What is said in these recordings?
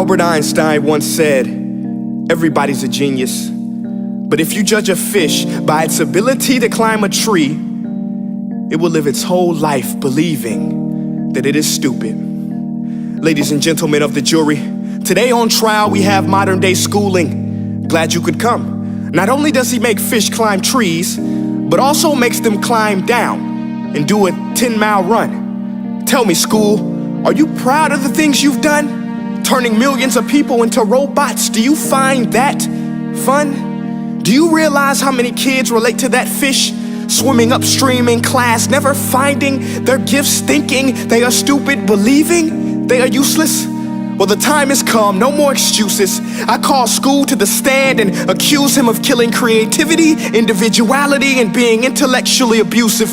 Albert Einstein once said, "Everybody's a genius. But if you judge a fish by its ability to climb a tree, it will live its whole life believing that it is stupid." Ladies and gentlemen of the jury, today on trial we have modern day schooling. Glad you could come. Not only does he make fish climb trees, but also makes them climb down and do a 10-mile run. Tell me, school, are you proud of the things you've done? Turning millions of people into robots, do you find that fun? Do you realize how many kids relate to that fish? Swimming upstream in class, never finding their gifts, thinking they are stupid, believing they are useless? Well, the time has come, no more excuses. I call school to the stand and accuse him of killing creativity, individuality, and being intellectually abusive.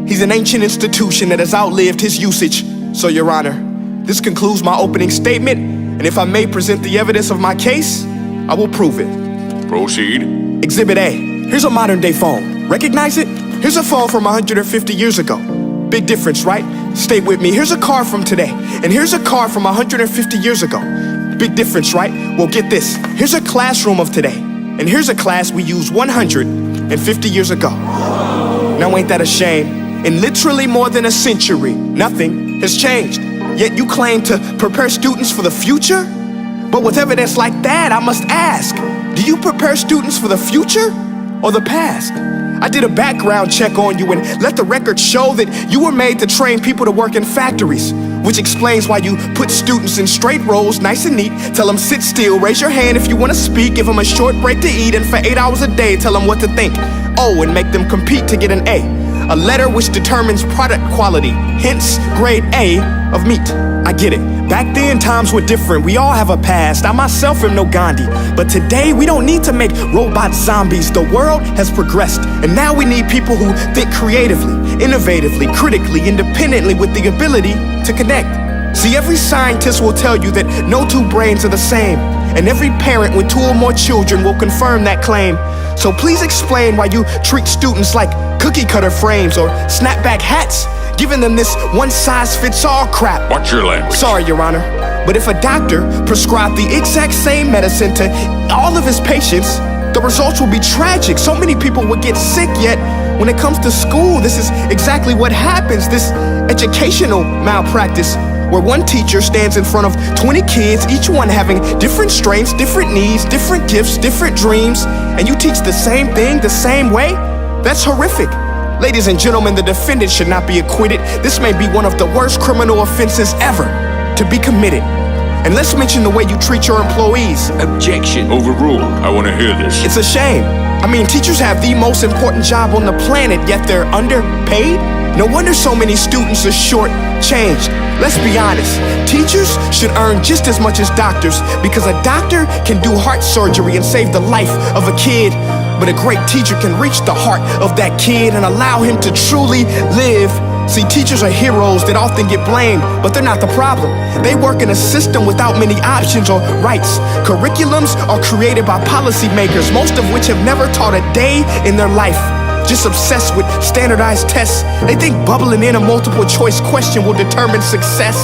He's an ancient institution that has outlived his usage. So, Your Honor, this concludes my opening statement, and if I may present the evidence of my case, I will prove it. Proceed. Exhibit A. Here's a modern day phone. Recognize it? Here's a phone from 150 years ago. Big difference, right? Stay with me. Here's a car from today, and here's a car from 150 years ago. Big difference, right? Well, get this. Here's a classroom of today, and here's a class we used 150 years ago. Now ain't that a shame? In literally more than a century, nothing has changed. Yet you claim to prepare students for the future? But with evidence like that, I must ask, do you prepare students for the future or the past? I did a background check on you and let the record show that you were made to train people to work in factories, which explains why you put students in straight rows, nice and neat, tell them sit still, raise your hand if you want to speak, give them a short break to eat, and for 8 hours a day, tell them what to think. Oh, and make them compete to get an A. A letter which determines product quality, hence grade A of meat. I get it. Back then, times were different. We all have a past. I myself am no Gandhi. But today, we don't need to make robot zombies. The world has progressed. And now we need people who think creatively, innovatively, critically, independently, with the ability to connect. See, every scientist will tell you that no two brains are the same. And every parent with 2 or more children will confirm that claim. So please explain why you treat students like cookie cutter frames or snapback hats, giving them this one-size-fits-all crap. Watch your language. Sorry, Your Honor, but if a doctor prescribed the exact same medicine to all of his patients, the results will be tragic. So many people would get sick, yet when it comes to school, this is exactly what happens, this educational malpractice, where one teacher stands in front of 20 kids, each one having different strengths, different needs, different gifts, different dreams, and you teach the same thing the same way? That's horrific. Ladies and gentlemen, the defendant should not be acquitted. This may be one of the worst criminal offenses ever to be committed. And let's mention the way you treat your employees. Objection. Overruled. I want to hear this. It's a shame. I mean, teachers have the most important job on the planet, yet they're underpaid? No wonder so many students are short-changed. Let's be honest, teachers should earn just as much as doctors, because a doctor can do heart surgery and save the life of a kid, but a great teacher can reach the heart of that kid and allow him to truly live. See, teachers are heroes that often get blamed, but they're not the problem. They work in a system without many options or rights. Curriculums are created by policymakers, most of which have never taught a day in their life. Just obsessed with standardized tests. They think bubbling in a multiple choice question will determine success.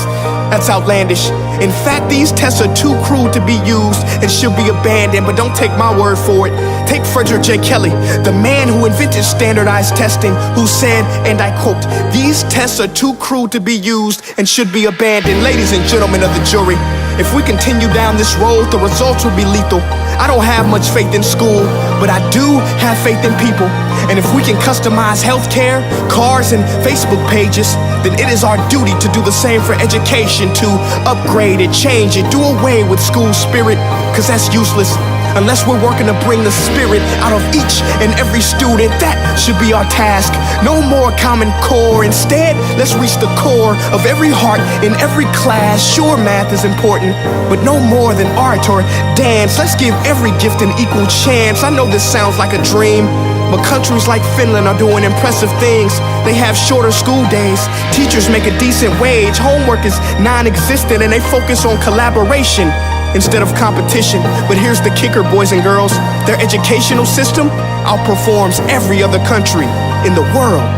That's outlandish. In fact, these tests are too crude to be used and should be abandoned, but don't take my word for it. Take Frederick J. Kelly, the man who invented standardized testing, who said, and I quote, "These tests are too crude to be used and should be abandoned." Ladies and gentlemen of the jury, if we continue down this road, the results will be lethal. I don't have much faith in school, but I do have faith in people. And if we can customize healthcare, cars, and Facebook pages, then it is our duty to do the same for education, to upgrade it, change it, do away with school spirit, because that's useless. Unless we're working to bring the spirit out of each and every student, that should be our task. No more Common Core. Instead, let's reach the core of every heart in every class. Sure, math is important, but no more than art or dance. Let's give every gift an equal chance. I know this sounds like a dream, but countries like Finland are doing impressive things. They have shorter school days. Teachers make a decent wage. Homework is non-existent, and they focus on collaboration instead of competition. But here's the kicker, boys and girls. Their educational system outperforms every other country in the world.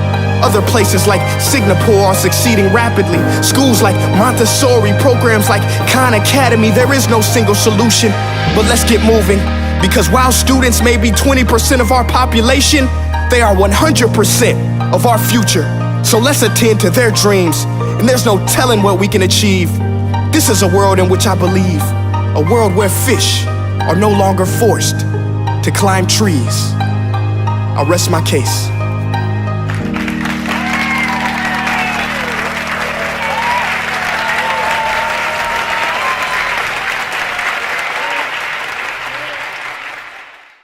Other places like Singapore are succeeding rapidly. Schools like Montessori, programs like Khan Academy, there is no single solution. But let's get moving, because while students may be 20% of our population, they are 100% of our future. So let's attend to their dreams, and there's no telling what we can achieve. This is a world in which I believe, a world where fish are no longer forced to climb trees. I'll rest my case.